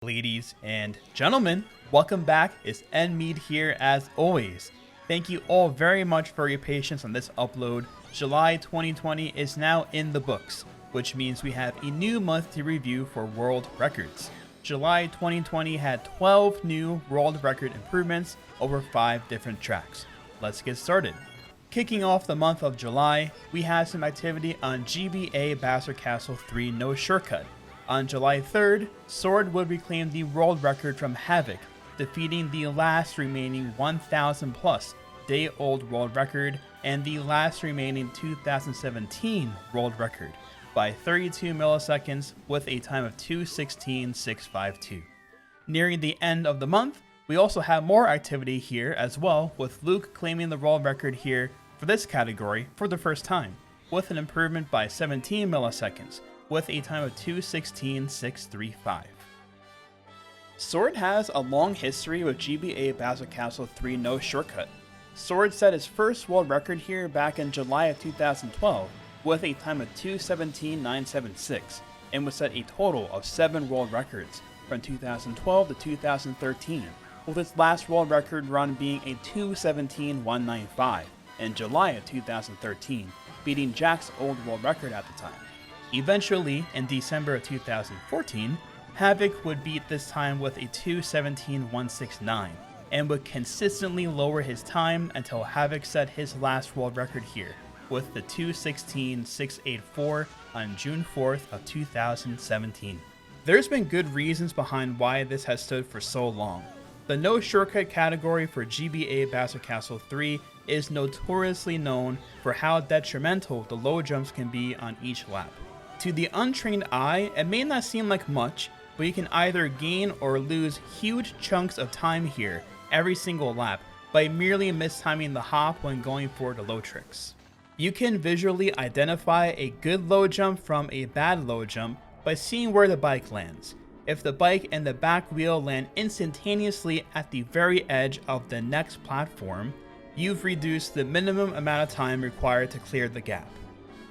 Ladies and gentlemen, welcome back. It's NMeade here as always. Thank you all very much for your patience on this upload. July 2020 is now in the books, which means we have a new month to review for world records. July 2020 had 12 new world record improvements over 5 different tracks. Let's get started. Kicking off the month of July, we have some activity on GBA Bowser Castle 3 No Shortcut. On July 3rd, Sword would reclaim the world record from Havoc, defeating the last remaining 1,000 plus day-old world record and the last remaining 2017 world record by 32 milliseconds with a time of 2:16.652. Nearing the end of the month, we also have more activity here as well, with Luke claiming the world record here for this category for the first time, with an improvement by 17 milliseconds, with a time of 2:16.635. Sword has a long history with GBA Bowser Castle 3 No Shortcut. Sword set his first world record here back in July of 2012 with a time of 2:17.976 and would set a total of 7 world records from 2012 to 2013, with its last world record run being a 2:17.195 in July of 2013, beating Jack's old world record at the time. Eventually, in December of 2014, Havoc would beat this time with a 2:17.169 and would consistently lower his time until Havoc set his last world record here with the 2:16.684 on June 4th of 2017. There's been good reasons behind why this has stood for so long. The no shortcut category for GBA Bowser Castle 3 is notoriously known for how detrimental the low jumps can be on each lap. To the untrained eye, it may not seem like much, but you can either gain or lose huge chunks of time here every single lap by merely mistiming the hop when going for the low tricks. You can visually identify a good low jump from a bad low jump by seeing where the bike lands. If the bike and the back wheel land instantaneously at the very edge of the next platform, you've reduced the minimum amount of time required to clear the gap.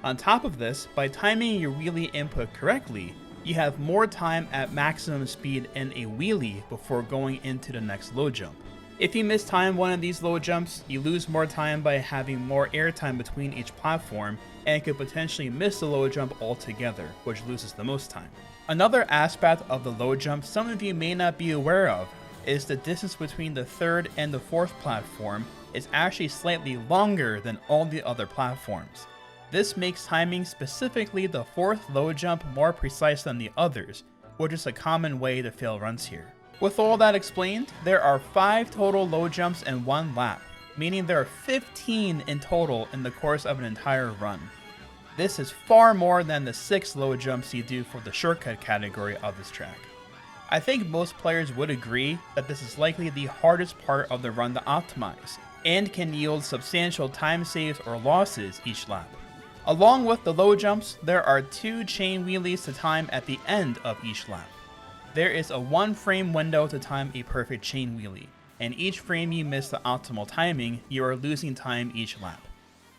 On top of this, by timing your wheelie input correctly, you have more time at maximum speed in a wheelie before going into the next low jump. If you mistime one of these low jumps, you lose more time by having more airtime between each platform and could potentially miss the low jump altogether, which loses the most time. Another aspect of the low jump some of you may not be aware of is the distance between the third and the fourth platform is actually slightly longer than all the other platforms. This makes timing specifically the fourth low jump more precise than the others, which is a common way to fail runs here. With all that explained, there are 5 total low jumps in one lap, meaning there are 15 in total in the course of an entire run. This is far more than the 6 low jumps you do for the shortcut category of this track. I think most players would agree that this is likely the hardest part of the run to optimize, and can yield substantial time saves or losses each lap. Along with the low jumps, there are 2 chain wheelies to time at the end of each lap. There is a 1 frame window to time a perfect chain wheelie, and each frame you miss the optimal timing, you are losing time each lap.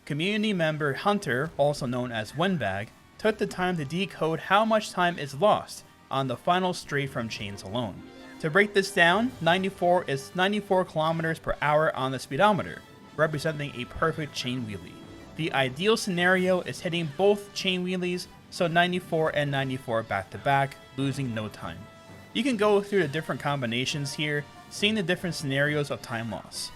Community member Hunter, also known as Windbag, took the time to decode how much time is lost on the final straight from chains alone. To break this down, 94 is 94 kilometers per hour on the speedometer, representing a perfect chain wheelie. The ideal scenario is hitting both chain wheelies, so 94 and 94 back to back, losing no time. You can go through the different combinations here, seeing the different scenarios of time loss.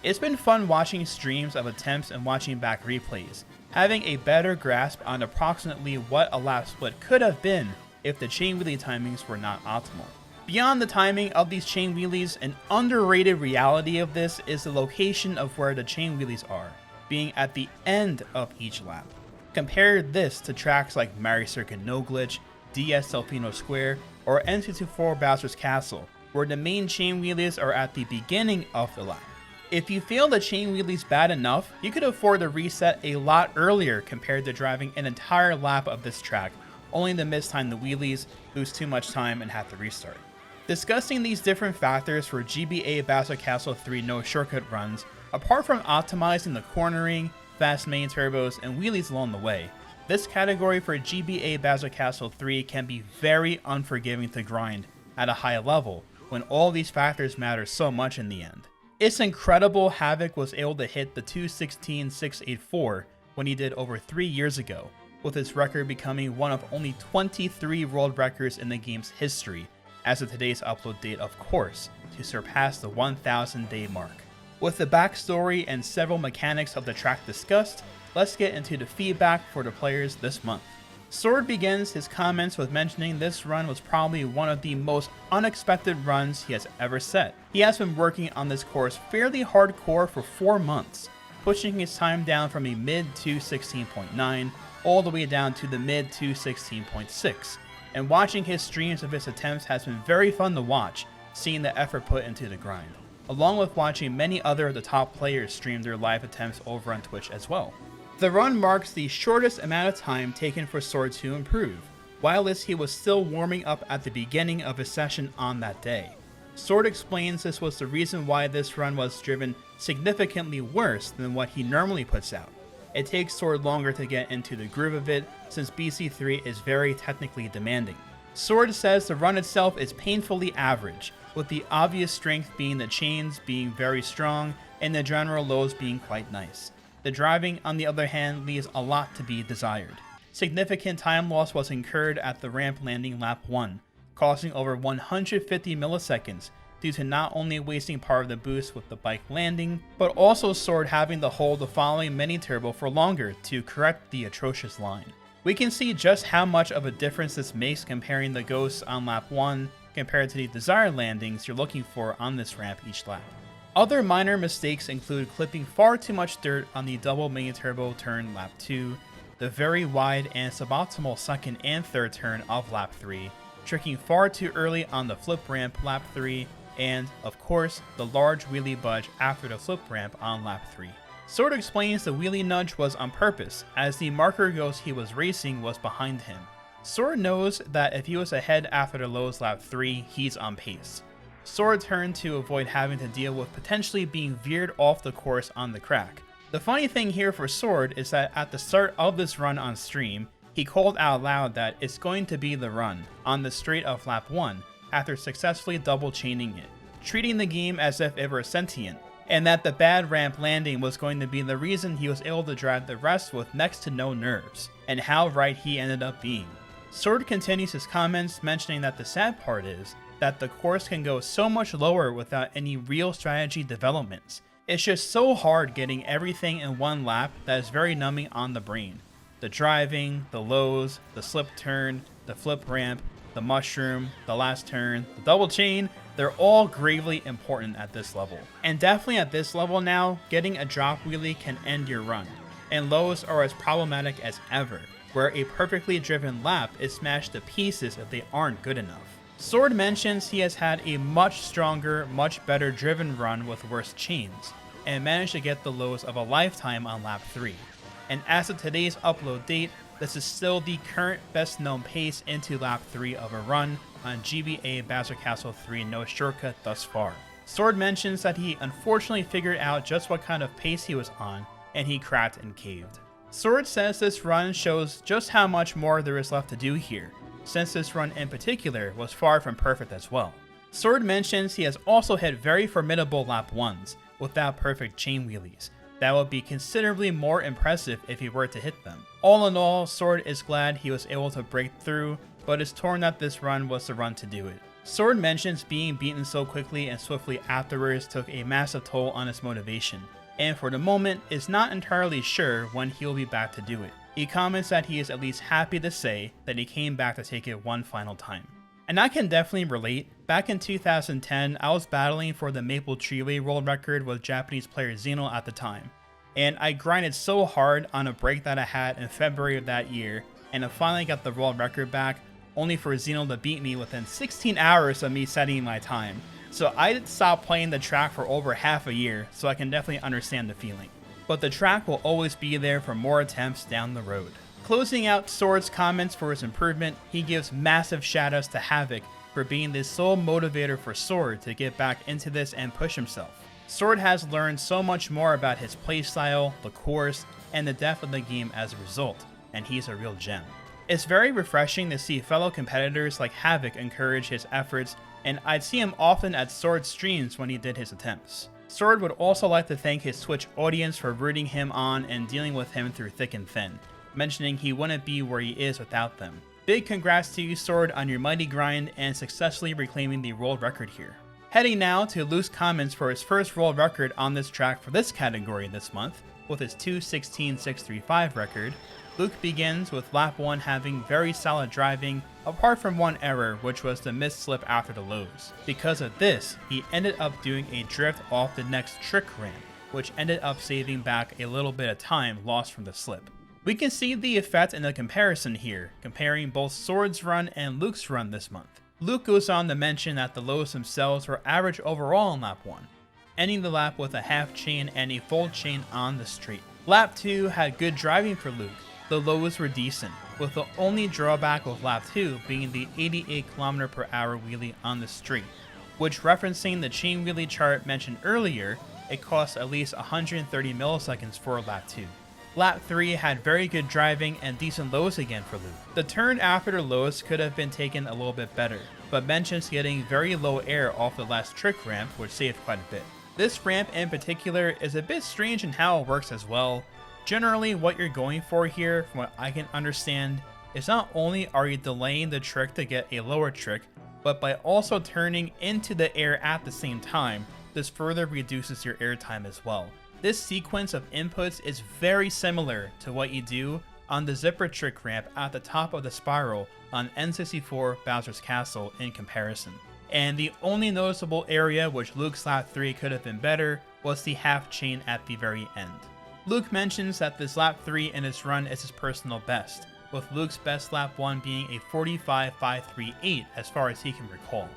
It's been fun watching streams of attempts and watching back replays, having a better grasp on approximately what a lap split could have been if the chain wheelie timings were not optimal. Beyond the timing of these chain wheelies, an underrated reality of this is the location of where the chain wheelies are, being at the end of each lap. Compare this to tracks like Mario Circuit No Glitch, DS Delfino Square, or N64 Bowser's Castle, where the main chain wheelies are at the beginning of the lap. If you feel the chain wheelies bad enough, you could afford to reset a lot earlier compared to driving an entire lap of this track, only to mistime the wheelies, lose too much time, and have to restart. Discussing these different factors for GBA Bowser Castle 3 no shortcut runs, apart from optimizing the cornering, fast main turbos, and wheelies along the way, this category for GBA Bowser Castle 3 can be very unforgiving to grind at a high level when all these factors matter so much in the end. It's incredible Havoc was able to hit the 2:16.684 when he did over 3 years ago, with his record becoming one of only 23 world records in the game's history, as of today's upload date of course, to surpass the 1,000 day mark. With the backstory and several mechanics of the track discussed, let's get into the feedback for the players this month. Sword begins his comments with mentioning this run was probably one of the most unexpected runs he has ever set. He has been working on this course fairly hardcore for 4 months, pushing his time down from a mid 2:16.9 all the way down to the mid 2:16.6, and watching his streams of his attempts has been very fun to watch, seeing the effort put into the grind, along with watching many other of the top players stream their live attempts over on Twitch as well. The run marks the shortest amount of time taken for Sword to improve, whilst he was still warming up at the beginning of his session on that day. Sword explains this was the reason why this run was driven significantly worse than what he normally puts out. It takes Sword longer to get into the groove of it, since BC3 is very technically demanding. Sword says the run itself is painfully average, with the obvious strength being the chains being very strong and the general lows being quite nice. The driving, on the other hand, leaves a lot to be desired. Significant time loss was incurred at the ramp landing lap 1, costing over 150 milliseconds due to not only wasting part of the boost with the bike landing, but also Sword having to hold the following mini turbo for longer to correct the atrocious line. We can see just how much of a difference this makes comparing the ghosts on lap 1 compared to the desired landings you're looking for on this ramp each lap. Other minor mistakes include clipping far too much dirt on the double mini turbo turn lap 2, the very wide and suboptimal second and third turn of lap 3, tricking far too early on the flip ramp lap 3, and, of course, the large wheelie budge after the flip ramp on lap 3. Sword explains the wheelie nudge was on purpose, as the marker ghost he was racing was behind him. Sword knows that if he was ahead after the lows lap 3, he's on pace. Sword turned to avoid having to deal with potentially being veered off the course on the crack. The funny thing here for Sword is that at the start of this run on stream, he called out loud that it's going to be the run on the straight of lap 1 after successfully double chaining it, treating the game as if it were sentient, and that the bad ramp landing was going to be the reason he was able to drive the rest with next to no nerves, and how right he ended up being. Sword continues his comments mentioning that the sad part is that the course can go so much lower without any real strategy developments. It's just so hard getting everything in one lap that is very numbing on the brain. The driving, the lows, the slip turn, the flip ramp, the mushroom, the last turn, the double chain, they're all gravely important at this level. And definitely at this level now, getting a drop wheelie can end your run, and lows are as problematic as ever, where a perfectly driven lap is smashed to pieces if they aren't good enough. Sword mentions he has had a much stronger, much better driven run with worse chains, and managed to get the lows of a lifetime on lap 3. And as of today's upload date, this is still the current best known pace into lap 3 of a run on GBA Bowser Castle 3 no shortcut thus far. Sword mentions that he unfortunately figured out just what kind of pace he was on, and he cracked and caved. Sword says this run shows just how much more there is left to do here, since this run in particular was far from perfect as well. Sword mentions he has also hit very formidable lap 1s without perfect chain wheelies. That would be considerably more impressive if he were to hit them. All in all, Sword is glad he was able to break through, but is torn that this run was the run to do it. Sword mentions being beaten so quickly and swiftly afterwards took a massive toll on his motivation, and for the moment is not entirely sure when he'll be back to do it. He comments that he is at least happy to say that he came back to take it one final time. And I can definitely relate. Back in 2010, I was battling for the Maple Treeway world record with Japanese player Xeno at the time, and I grinded so hard on a break that I had in February of that year, and I finally got the world record back, only for Xeno to beat me within 16 hours of me setting my time. So I stopped playing the track for over half a year, so I can definitely understand the feeling. But the track will always be there for more attempts down the road. Closing out Sword's comments for his improvement, he gives massive shoutouts to Havoc for being the sole motivator for Sword to get back into this and push himself. Sword has learned so much more about his playstyle, the course, and the depth of the game as a result, and he's a real gem. It's very refreshing to see fellow competitors like Havoc encourage his efforts and I'd see him often at Sword's streams when he did his attempts. Sword would also like to thank his Twitch audience for rooting him on and dealing with him through thick and thin, mentioning he wouldn't be where he is without them. Big congrats to you, Sword, on your mighty grind and successfully reclaiming the world record here. Heading now to Luke's comments for his first world record on this track for this category this month, with his 2:16.635 record. Luke begins with lap 1 having very solid driving, apart from one error, which was the missed slip after the lows. Because of this, he ended up doing a drift off the next trick ramp, which ended up saving back a little bit of time lost from the slip. We can see the effect in the comparison here, comparing both Sword's run and Luke's run this month. Luke goes on to mention that the lows themselves were average overall in lap 1, ending the lap with a half chain and a full chain on the straight. Lap 2 had good driving for Luke. The lows were decent, with the only drawback with lap 2 being the 88 km/h wheelie on the straight, which, referencing the chain wheelie chart mentioned earlier, it costs at least 130 milliseconds for lap 2. Lap 3 had very good driving and decent lows again for Luke. The turn after the lows could have been taken a little bit better, but mentions getting very low air off the last trick ramp, which saved quite a bit. This ramp in particular is a bit strange in how it works as well. Generally, what you're going for here, from what I can understand, is not only are you delaying the trick to get a lower trick, but by also turning into the air at the same time, this further reduces your air time as well. This sequence of inputs is very similar to what you do on the zipper trick ramp at the top of the spiral on N64 Bowser's Castle in comparison. And the only noticeable area which Luke's lap 3 could have been better was the half chain at the very end. Luke mentions that this lap 3 in his run is his personal best, with Luke's best lap 1 being a 45.538 as far as he can recall,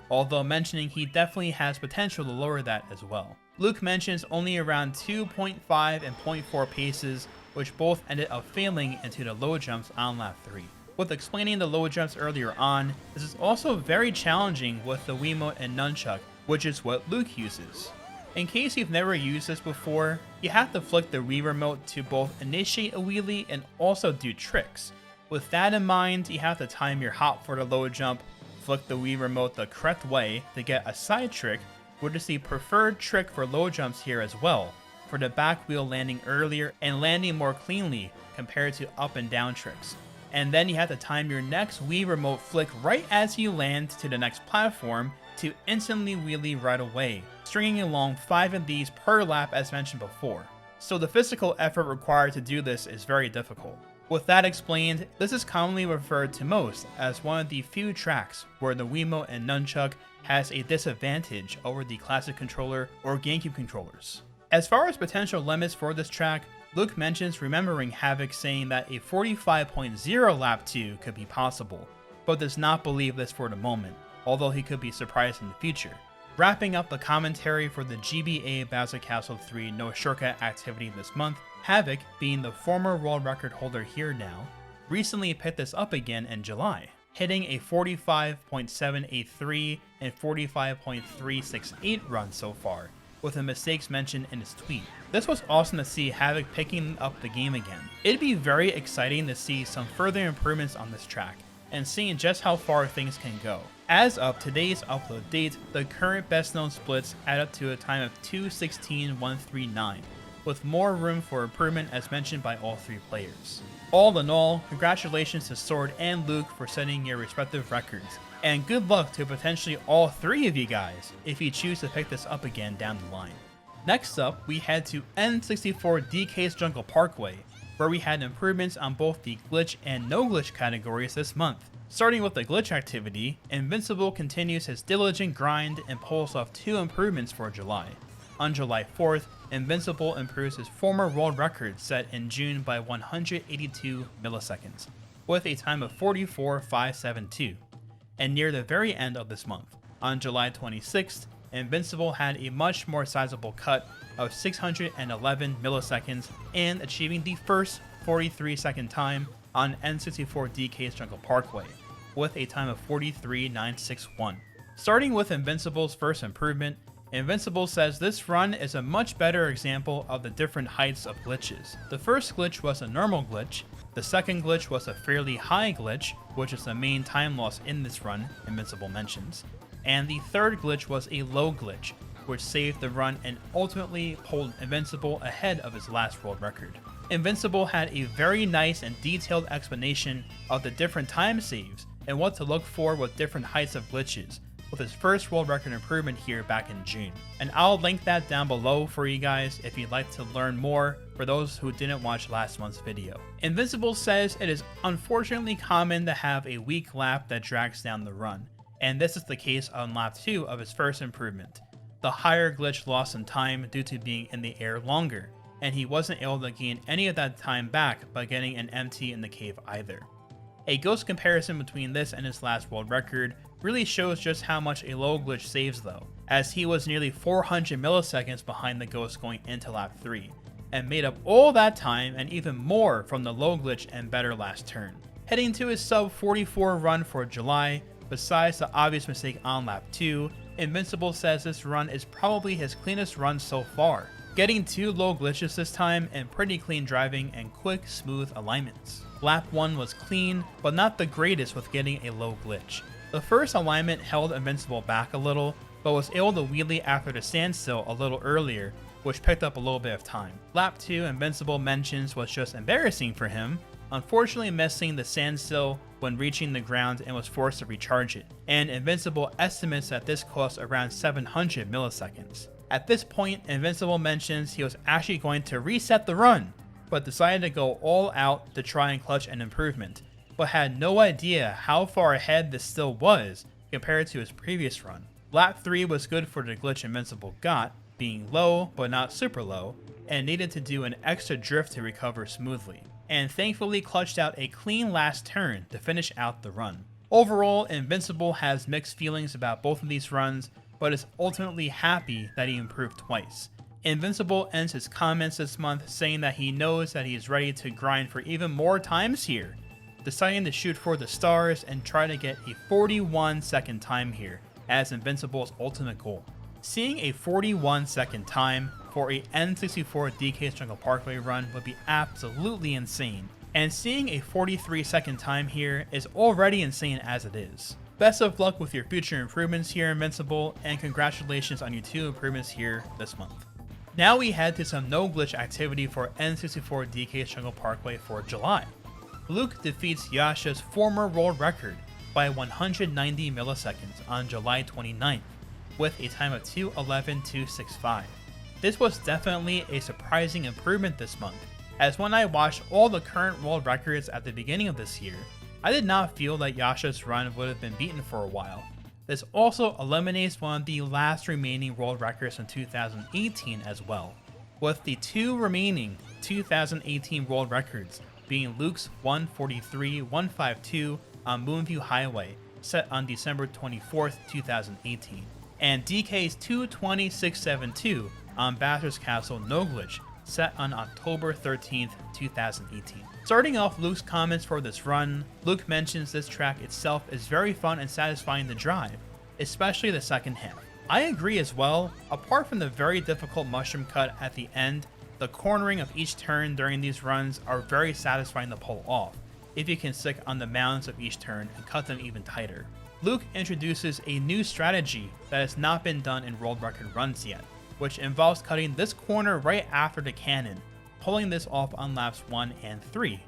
although mentioning he definitely has potential to lower that as well. Luke mentions only around 2.5 and 0.4 paces, which both ended up failing into the low jumps on lap 3. With explaining the low jumps earlier on, this is also very challenging with the Wiimote and Nunchuck, which is what Luke uses. In case you've never used this before, you have to flick the Wii remote to both initiate a wheelie and also do tricks. With that in mind, you have to time your hop for the low jump, flick the Wii remote the correct way to get a side trick, which is the preferred trick for low jumps here as well, for the back wheel landing earlier and landing more cleanly compared to up and down tricks. And then you have to time your next Wii remote flick right as you land to the next platform to instantly wheelie right away, stringing along 5 of these per lap as mentioned before. So the physical effort required to do this is very difficult. With that explained, this is commonly referred to most as one of the few tracks where the Wiimote and Nunchuck has a disadvantage over the classic controller or GameCube controllers. As far as potential limits for this track, Luke mentions remembering Havoc saying that a 45.0 lap 2 could be possible, but does not believe this for the moment, although he could be surprised in the future. Wrapping up the commentary for the GBA Bowser Castle 3 No Shortcut activity this month, Havoc, being the former world record holder here now, recently picked this up again in July, hitting a 45.783 and 45.368 run so far, with the mistakes mentioned in his tweet. This was awesome to see Havoc picking up the game again. It'd be very exciting to see some further improvements on this track, and seeing just how far things can go. As of today's upload date, the current best known splits add up to a time of 2:16.139, with more room for improvement as mentioned by all 3 players. All in all, congratulations to Sword and Luke for setting your respective records, and good luck to potentially all 3 of you guys if you choose to pick this up again down the line. Next up, we head to N64 DK's Jungle Parkway, where we had improvements on both the glitch and no glitch categories this month. Starting with the glitch activity, Invincible continues his diligent grind and pulls off 2 improvements for July. On July 4th, Invincible improves his former world record set in June by 182 milliseconds, with a time of 44.572. And near the very end of this month, on July 26th, Invincible had a much more sizable cut of 611 milliseconds and achieving the first 43-second time on N64 DK's Jungle Parkway, with a time of 43.961. Starting with Invincible's first improvement, Invincible says this run is a much better example of the different heights of glitches. The first glitch was a normal glitch, the second glitch was a fairly high glitch, which is the main time loss in this run, Invincible mentions, And the third glitch was a low glitch, which saved the run and ultimately pulled Invincible ahead of his last world record. Invincible had a very nice and detailed explanation of the different time saves and what to look for with different heights of glitches, with his first world record improvement here back in June. And I'll link that down below for you guys if you'd like to learn more for those who didn't watch last month's video. Invincible says it is unfortunately common to have a weak lap that drags down the run, and this is the case on lap 2 of his first improvement. The higher glitch lost in time due to being in the air longer, and he wasn't able to gain any of that time back by getting an MT in the cave either. A ghost comparison between this and his last world record really shows just how much a low glitch saves though, as he was nearly 400 milliseconds behind the ghost going into lap 3, and made up all that time and even more from the low glitch and better last turn. Heading to his sub 44 run for July, besides the obvious mistake on lap 2, Invincible says this run is probably his cleanest run so far, getting 2 low glitches this time and pretty clean driving and quick, smooth alignments. Lap 1 was clean, but not the greatest with getting a low glitch. The first alignment held Invincible back a little, but was able to wheelie after the standstill a little earlier, which picked up a little bit of time. Lap 2, Invincible mentions was just embarrassing for him, unfortunately missing the standstill when reaching the ground and was forced to recharge it, and Invincible estimates that this cost around 700 milliseconds. At this point, Invincible mentions he was actually going to reset the run, but decided to go all out to try and clutch an improvement, but had no idea how far ahead this still was compared to his previous run. Lap 3 was good for the glitch Invincible got, being low but not super low, and needed to do an extra drift to recover smoothly, and thankfully clutched out a clean last turn to finish out the run. Overall, Invincible has mixed feelings about both of these runs, but is ultimately happy that he improved twice. Invincible ends his comments this month saying that he knows that he is ready to grind for even more times here, deciding to shoot for the stars and try to get a 41 second time here as Invincible's ultimate goal. Seeing a 41 second time for a N64 DK Jungle Parkway run would be absolutely insane, and seeing a 43 second time here is already insane as it is. Best of luck with your future improvements here, Invincible, and congratulations on your 2 improvements here this month. Now we head to some no glitch activity for N64 DK Jungle Parkway for July. Luke defeats Yasha's former world record by 190 milliseconds on July 29th, with a time of 2:11.265. This was definitely a surprising improvement this month, as when I watched all the current world records at the beginning of this year, I did not feel that Yasha's run would have been beaten for a while. This also eliminates one of the last remaining world records from 2018 as well, with the 2 remaining 2018 world records being Luke's 1:43.152 on Moonview Highway, set on December 24th, 2018, and DK's 2:20.672 on Bowser Castle No Glitch, set on October 13th, 2018. Starting off Luke's comments for this run, Luke mentions this track itself is very fun and satisfying to drive, especially the second half. I agree as well. Apart from the very difficult mushroom cut at the end, the cornering of each turn during these runs are very satisfying to pull off, if you can stick on the mounds of each turn and cut them even tighter. Luke introduces a new strategy that has not been done in world record runs yet, which involves cutting this corner right after the cannon, pulling this off on laps 1 and 3.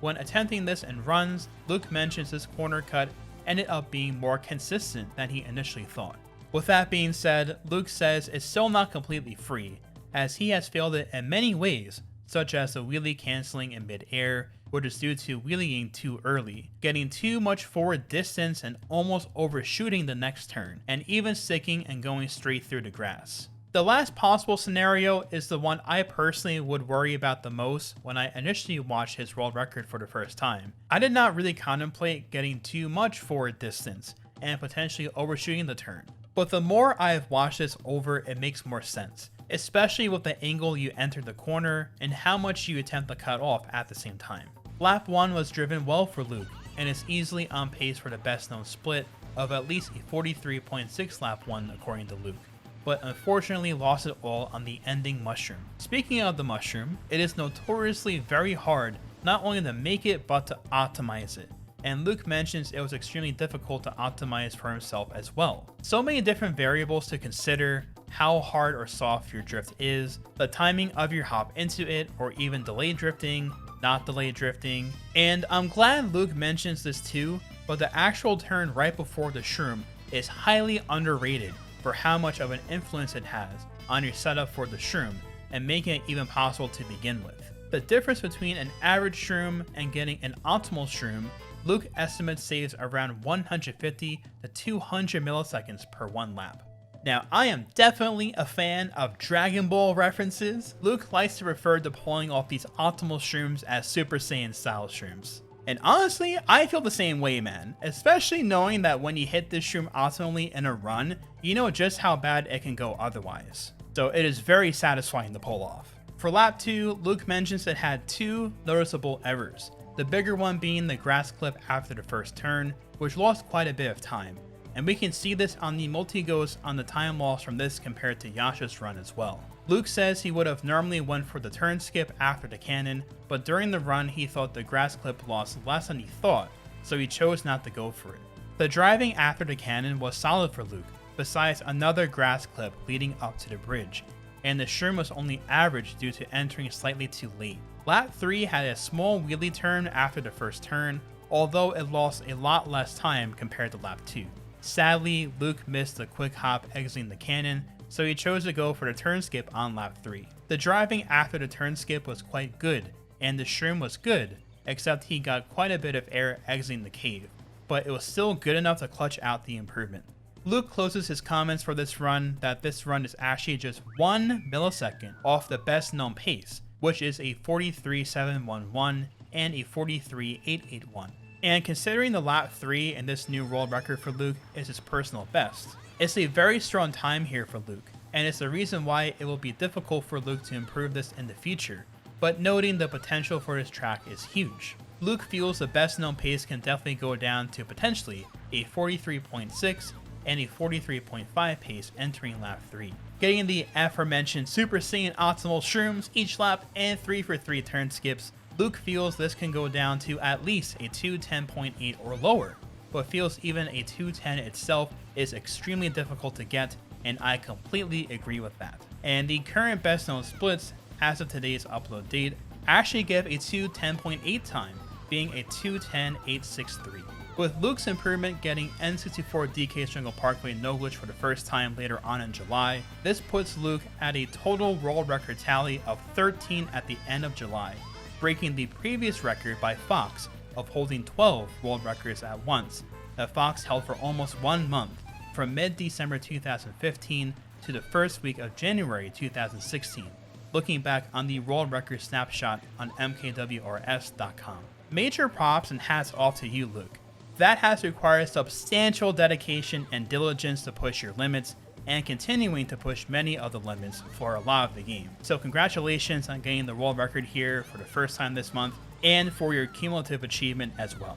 When attempting this in runs, Luke mentions this corner cut ended up being more consistent than he initially thought. With that being said, Luke says it's still not completely free, as he has failed it in many ways, such as the wheelie cancelling in mid-air, which is due to wheeling too early, getting too much forward distance and almost overshooting the next turn, and even sticking and going straight through the grass. The last possible scenario is the one I personally would worry about the most when I initially watched his world record for the first time. I did not really contemplate getting too much forward distance and potentially overshooting the turn, but the more I have watched this over, it makes more sense, especially with the angle you enter the corner and how much you attempt to cut off at the same time. Lap 1 was driven well for Luke and is easily on pace for the best known split of at least a 43.6 lap 1 according to Luke, but unfortunately lost it all on the ending mushroom. Speaking of the mushroom, it is notoriously very hard not only to make it but to optimize it, and Luke mentions it was extremely difficult to optimize for himself as well. So many different variables to consider: how hard or soft your drift is, the timing of your hop into it, or even delayed drifting, not delayed drifting. And I'm glad Luke mentions this too, but the actual turn right before the shroom is highly underrated for how much of an influence it has on your setup for the shroom and making it even possible to begin with. The difference between an average shroom and getting an optimal shroom, Luke estimates saves around 150 to 200 milliseconds per one lap. Now, I am definitely a fan of Dragon Ball references. Luke likes to refer to pulling off these optimal shrooms as Super Saiyan style shrooms. And honestly, I feel the same way, man, especially knowing that when you hit this shroom optimally in a run, you know just how bad it can go otherwise. So it is very satisfying to pull off. For lap 2, Luke mentions it had 2 noticeable errors, the bigger one being the grass clip after the first turn, which lost quite a bit of time. And we can see this on the multi-goes on the time loss from this compared to Yasha's run as well. Luke says he would have normally went for the turn skip after the cannon, but during the run he thought the grass clip lost less than he thought, so he chose not to go for it. The driving after the cannon was solid for Luke, besides another grass clip leading up to the bridge, and the shroom was only average due to entering slightly too late. Lap 3 had a small wheelie turn after the first turn, although it lost a lot less time compared to lap 2. Sadly, Luke missed the quick hop exiting the cannon, so he chose to go for the turn skip on lap 3. The driving after the turn skip was quite good, and the shroom was good, except he got quite a bit of air exiting the cave, but it was still good enough to clutch out the improvement. Luke closes his comments for this run that this run is actually just 1 millisecond off the best known pace, which is a 43.711 and a 43.881. And considering the lap 3 and this new world record for Luke is his personal best, it's a very strong time here for Luke, and it's the reason why it will be difficult for Luke to improve this in the future, but noting the potential for this track is huge. Luke feels the best known pace can definitely go down to potentially a 43.6 and a 43.5 pace entering lap 3. Getting the aforementioned Super Saiyan optimal shrooms each lap and 3-for-3 turn skips, Luke feels this can go down to at least a 210.8 or lower, but feels even a 210 itself is extremely difficult to get, and I completely agree with that. And the current best known splits as of today's upload date actually give a 210.8 time, being a 210.863. With Luke's improvement getting N64 DK Jungle Parkway no glitch for the first time later on in July, this puts Luke at a total world record tally of 13 at the end of July, breaking the previous record by Fox of holding 12 world records at once that Fox held for almost 1 month, from mid-December 2015 to the first week of January 2016, looking back on the world record snapshot on mkwrs.com. Major props and hats off to you, Luke. That has required substantial dedication and diligence to push your limits, and continuing to push many of the limits for a lot of the game. So congratulations on getting the world record here for the first time this month, and for your cumulative achievement as well.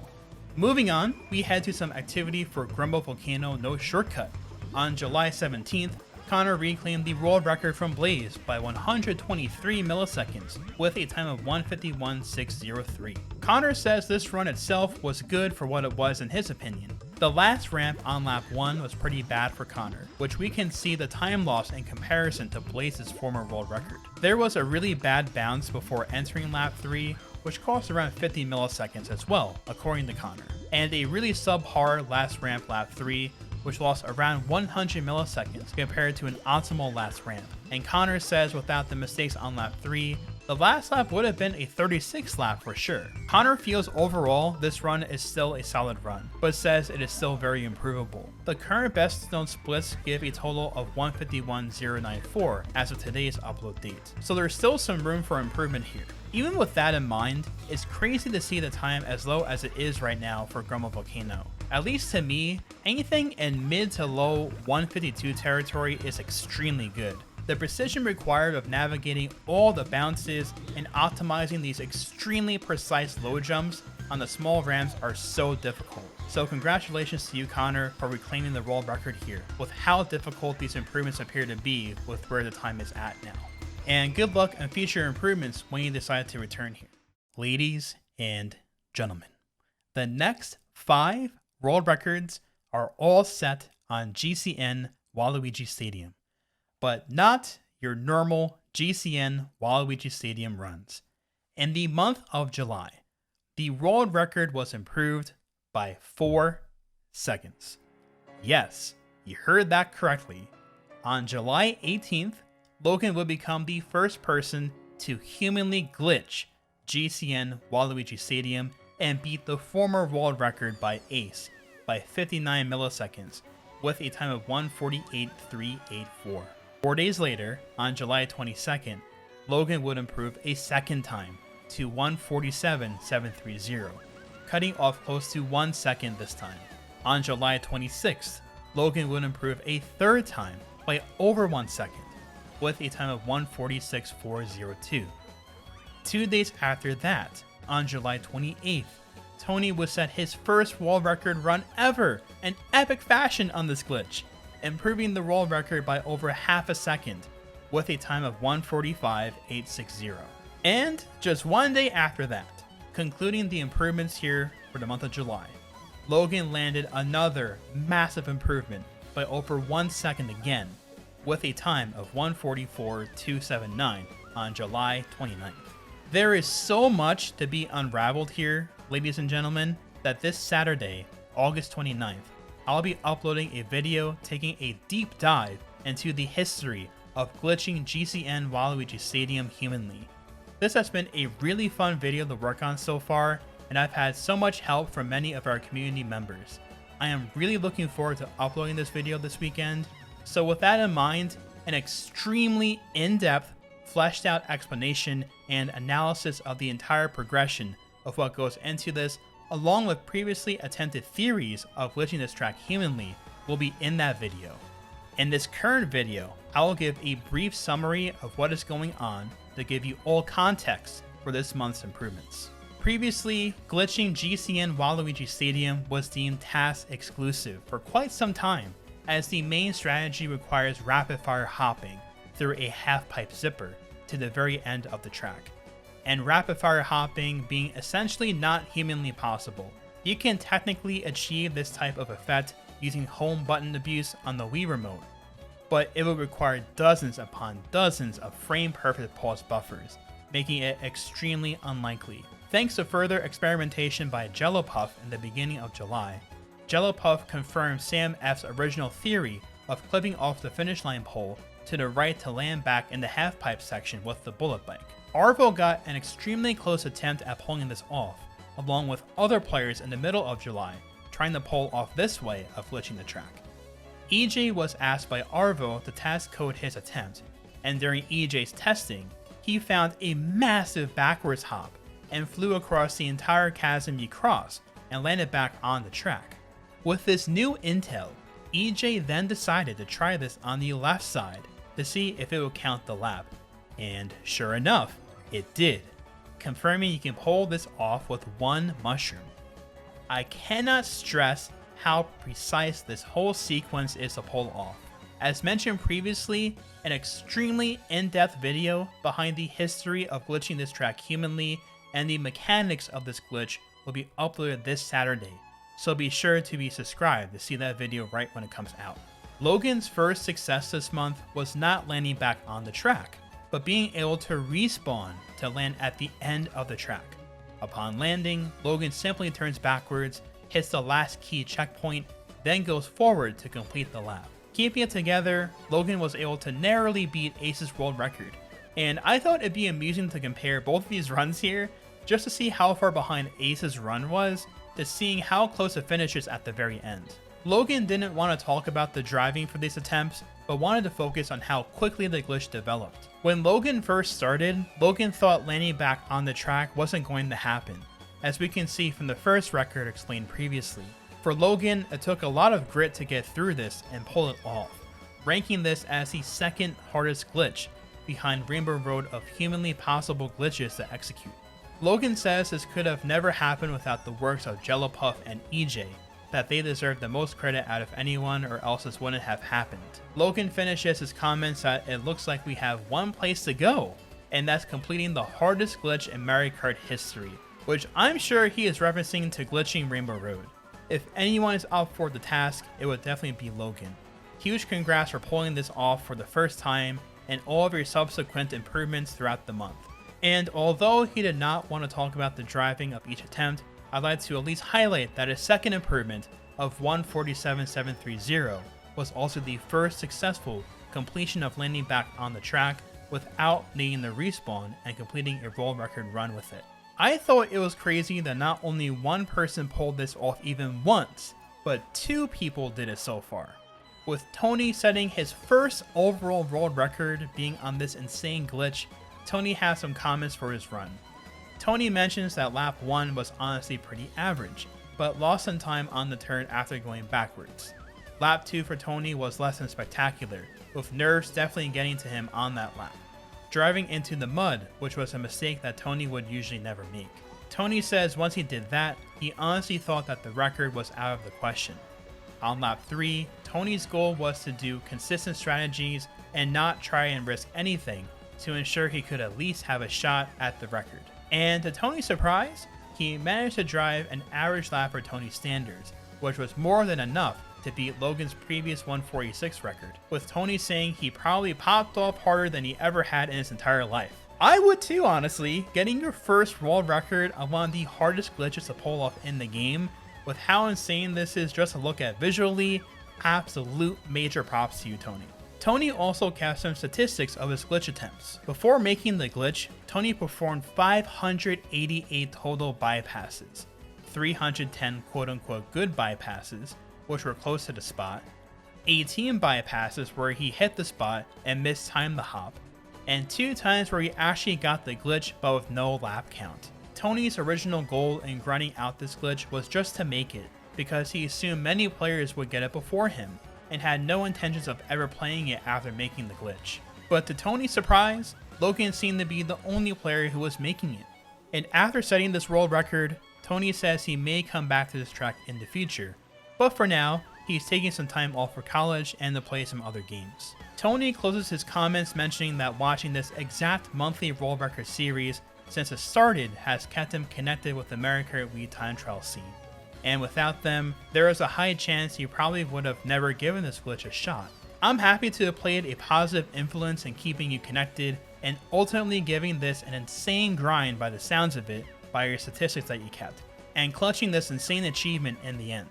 Moving on, we head to some activity for Grumble Volcano No Shortcut. On July 17th, Connor reclaimed the world record from Blaze by 123 milliseconds with a time of 151.603. Connor says this run itself was good for what it was in his opinion. The last ramp on lap 1 was pretty bad for Connor, which we can see the time loss in comparison to Blaze's former world record. There was a really bad bounce before entering lap 3, which cost around 50 milliseconds as well, according to Connor, and a really subpar last ramp lap 3, which lost around 100 milliseconds compared to an optimal last ramp. And Connor says without the mistakes on lap 3, the last lap would have been a 36th lap for sure. Connor feels overall this run is still a solid run, but says it is still very improvable. The current best known splits give a total of 151.094 as of today's upload date, so there's still some room for improvement here. Even with that in mind, it's crazy to see the time as low as it is right now for Grumble Volcano. At least to me, anything in mid to low 152 territory is extremely good. The precision required of navigating all the bounces and optimizing these extremely precise low jumps on the small ramps are so difficult. So congratulations to you, Connor, for reclaiming the world record here, with how difficult these improvements appear to be with where the time is at now. And good luck on future improvements when you decide to return here. Ladies and gentlemen, The next 5 world records are all set on GCN Waluigi Stadium, but not your normal GCN Waluigi Stadium runs. In the month of July, the world record was improved by 4 seconds. Yes, you heard that correctly. On July 18th, Logan would become the first person to humanly glitch GCN Waluigi Stadium and beat the former world record by Ace by 59 milliseconds with a time of 1:48.384. 4 days later, on July 22nd, Logan would improve a second time to 1:47.730, cutting off close to 1 second this time. On July 26th, Logan would improve a third time by over 1 second, with a time of 1:46.402. 2 days after that, on July 28th, Tony would set his first world record run ever in epic fashion on this glitch, improving the world record by over half a second, with a time of 1:45.860. And just 1 day after that, concluding the improvements here for the month of July, Logan landed another massive improvement by over 1 second again, with a time of 1:44.279 on July 29th. There is so much to be unraveled here, ladies and gentlemen, that this Saturday, August 29th, I'll be uploading a video taking a deep dive into the history of glitching GCN Waluigi Stadium humanly. This has been a really fun video to work on so far, and I've had so much help from many of our community members. I am really looking forward to uploading this video this weekend, so with that in mind, an extremely in-depth, fleshed out explanation and analysis of the entire progression of what goes into this, along with previously attempted theories of glitching this track humanly, will be in that video. In this current video, I will give a brief summary of what is going on to give you all context for this month's improvements. Previously, glitching GCN Waluigi Stadium was deemed task exclusive for quite some time, as the main strategy requires rapid fire hopping through a half-pipe zipper to the very end of the track. And rapid fire hopping being essentially not humanly possible, you can technically achieve this type of effect using home button abuse on the Wii remote, but it would require dozens upon dozens of frame-perfect pulse buffers, making it extremely unlikely. Thanks to further experimentation by Jellopuff in the beginning of July, Jellopuff confirmed Sam F's original theory of clipping off the finish line pole to the right to land back in the half-pipe section with the bullet bike. Arvo got an extremely close attempt at pulling this off, along with other players in the middle of July trying to pull off this way of glitching the track. EJ was asked by Arvo to task code his attempt, and during EJ's testing, he found a massive backwards hop and flew across the entire chasm he crossed and landed back on the track. With this new intel, EJ then decided to try this on the left side to see if it would count the lap, and sure enough, it did, confirming you can pull this off with 1 mushroom. I cannot stress how precise this whole sequence is to pull off. As mentioned previously, an extremely in-depth video behind the history of glitching this track humanly and the mechanics of this glitch will be uploaded this Saturday, so be sure to be subscribed to see that video right when it comes out. Logan's first success this month was not landing back on the track, but being able to respawn to land at the end of the track. Upon landing, Logan simply turns backwards, hits the last key checkpoint, then goes forward to complete the lap. Keeping it together, Logan was able to narrowly beat Ace's world record, and I thought it'd be amusing to compare both of these runs here, just to see how far behind Ace's run was, to seeing how close it finishes at the very end. Logan didn't want to talk about the driving for these attempts, but wanted to focus on how quickly the glitch developed. When Logan first started, Logan thought landing back on the track wasn't going to happen, as we can see from the first record explained previously. For Logan, it took a lot of grit to get through this and pull it off, ranking this as the second hardest glitch behind Rainbow Road of humanly possible glitches to execute. Logan says this could have never happened without the works of Jellopuff and EJ, that they deserve the most credit out of anyone or else this wouldn't have happened. Logan finishes his comments that it looks like we have one place to go, and that's completing the hardest glitch in Mario Kart history, which I'm sure he is referencing to glitching Rainbow Road. If anyone is up for the task, it would definitely be Logan. Huge congrats for pulling this off for the first time and all of your subsequent improvements throughout the month. And although he did not want to talk about the driving of each attempt, I'd like to at least highlight that his second improvement of 147.730 was also the first successful completion of landing back on the track without needing the respawn and completing a world record run with it. I thought it was crazy that not only one person pulled this off even once, but 2 people did it so far, with Tony setting his first overall world record being on this insane glitch. Tony has some comments for his run. Tony mentions that lap 1 was honestly pretty average, but lost some time on the turn after going backwards. Lap 2 for Tony was less than spectacular, with nerves definitely getting to him on that lap, driving into the mud, which was a mistake that Tony would usually never make. Tony says once he did that, he honestly thought that the record was out of the question. On lap 3, Tony's goal was to do consistent strategies and not try and risk anything to ensure he could at least have a shot at the record. And to Tony's surprise, he managed to drive an average lap for Tony's standards, which was more than enough to beat Logan's previous 146 record, with Tony saying he probably popped off harder than he ever had in his entire life. I would too, honestly. Getting your first world record on one of the hardest glitches to pull off in the game, with how insane this is just to look at visually, absolute major props to you, Tony. Tony also kept some statistics of his glitch attempts. Before making the glitch, Tony performed 588 total bypasses, 310 quote-unquote good bypasses, which were close to the spot, 18 bypasses where he hit the spot and mistimed the hop, and 2 times where he actually got the glitch but with no lap count. Tony's original goal in grinding out this glitch was just to make it, because he assumed many players would get it before him, and had no intentions of ever playing it after making the glitch. But to Tony's surprise, Logan seemed to be the only player who was making it. And after setting this world record, Tony says he may come back to this track in the future, but for now, he's taking some time off for college and to play some other games. Tony closes his comments mentioning that watching this exact monthly world record series since it started has kept him connected with the Kart Wii time trial scene. And without them, there is a high chance he probably would have never given this glitch a shot. I'm happy to have played a positive influence in keeping you connected and ultimately giving this an insane grind by the sounds of it by your statistics that you kept, and clutching this insane achievement in the end.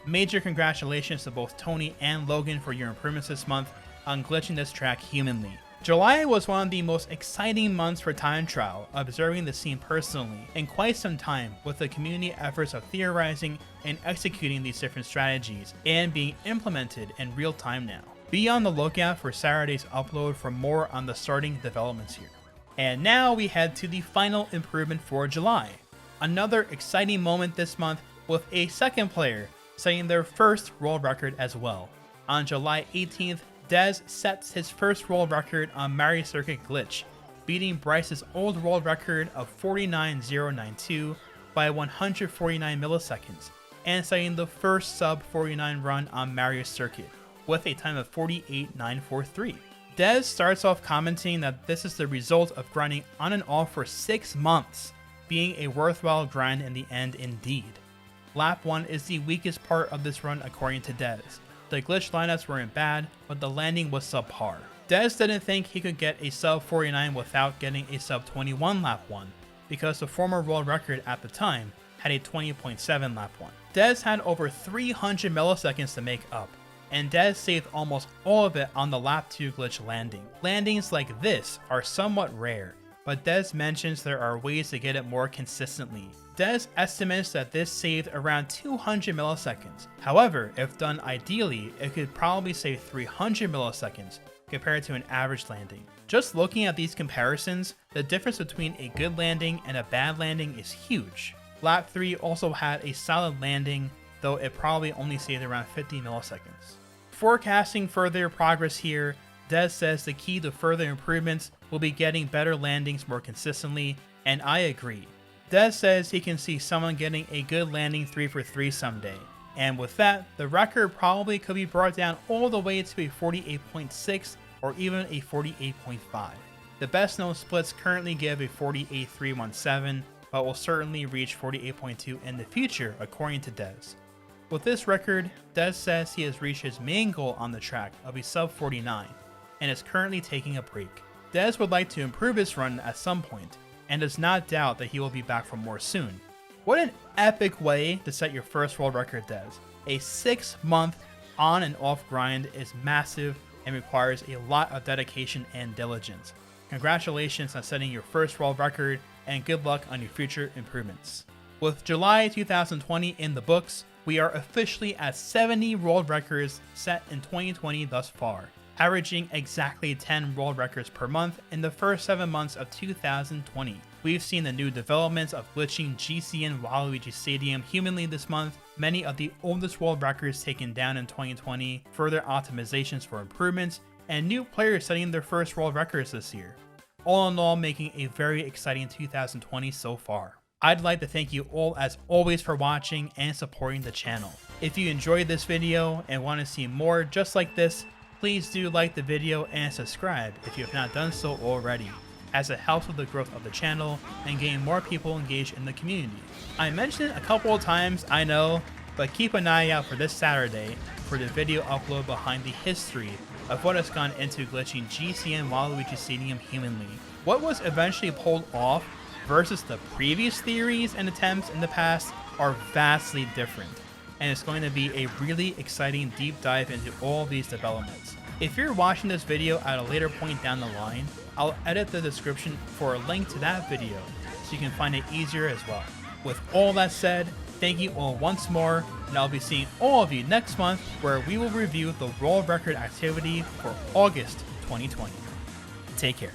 Major congratulations to both Tony and Logan for your improvements this month on glitching this track humanly. July was one of the most exciting months for time trial, observing the scene personally in quite some time, with the community efforts of theorizing and executing these different strategies and being implemented in real time now. Be on the lookout for Saturday's upload for more on the starting developments here. And now we head to the final improvement for July. Another exciting moment this month with a second player setting their first world record as well. On July 18th, Dez sets his first world record on Mario Circuit Glitch, beating Bryce's old world record of 49.092 by 149 milliseconds, and setting the first sub 49 run on Mario Circuit, with a time of 48.943. Dez starts off commenting that this is the result of grinding on and off for 6 months, being a worthwhile grind in the end indeed. Lap 1 is the weakest part of this run according to Dez. The glitch lineups weren't bad, but the landing was subpar. Dez didn't think he could get a sub 49 without getting a sub 21 lap 1, because the former world record at the time had a 20.7 lap 1. Dez had over 300 milliseconds to make up, and Dez saved almost all of it on the lap 2 glitch landing. Landings like this are somewhat rare, but Dez mentions there are ways to get it more consistently. Dez estimates that this saved around 200 milliseconds. However, if done ideally, it could probably save 300 milliseconds compared to an average landing. Just looking at these comparisons, the difference between a good landing and a bad landing is huge. Lap 3 also had a solid landing, though it probably only saved around 50 milliseconds. Forecasting further progress here, Dez says the key to further improvements will be getting better landings more consistently, and I agree. Dez says he can see someone getting a good landing 3 for 3 someday, and with that, the record probably could be brought down all the way to a 48.6 or even a 48.5. The best known splits currently give a 48.317, but will certainly reach 48.2 in the future, according to Dez. With this record, Dez says he has reached his main goal on the track of a sub 49, and is currently taking a break. Dez would like to improve his run at some point, and does not doubt that he will be back for more soon. What an epic way to set your first world record, Dez. A 6-month on and off grind is massive and requires a lot of dedication and diligence. Congratulations on setting your first world record, and good luck on your future improvements. With July 2020 in the books, we are officially at 70 world records set in 2020 thus far, averaging exactly 10 world records per month in the first 7 months of 2020. We've seen the new developments of glitching GCN Waluigi Stadium humanly this month, many of the oldest world records taken down in 2020, further optimizations for improvements, and new players setting their first world records this year. All in all, making a very exciting 2020 so far. I'd like to thank you all as always for watching and supporting the channel. If you enjoyed this video and want to see more just like this, please do like the video and subscribe if you have not done so already, as it helps with the growth of the channel and getting more people engaged in the community. I mentioned it a couple of times, I know, but keep an eye out for this Saturday for the video upload behind the history of what has gone into glitching GCN Waluigi Stadium humanly. What was eventually pulled off versus the previous theories and attempts in the past are vastly different, and it's going to be a really exciting deep dive into all these developments. If you're watching this video at a later point down the line, I'll edit the description for a link to that video so you can find it easier as well. With all that said, thank you all once more, and I'll be seeing all of you next month where we will review the world record activity for August 2020. Take care.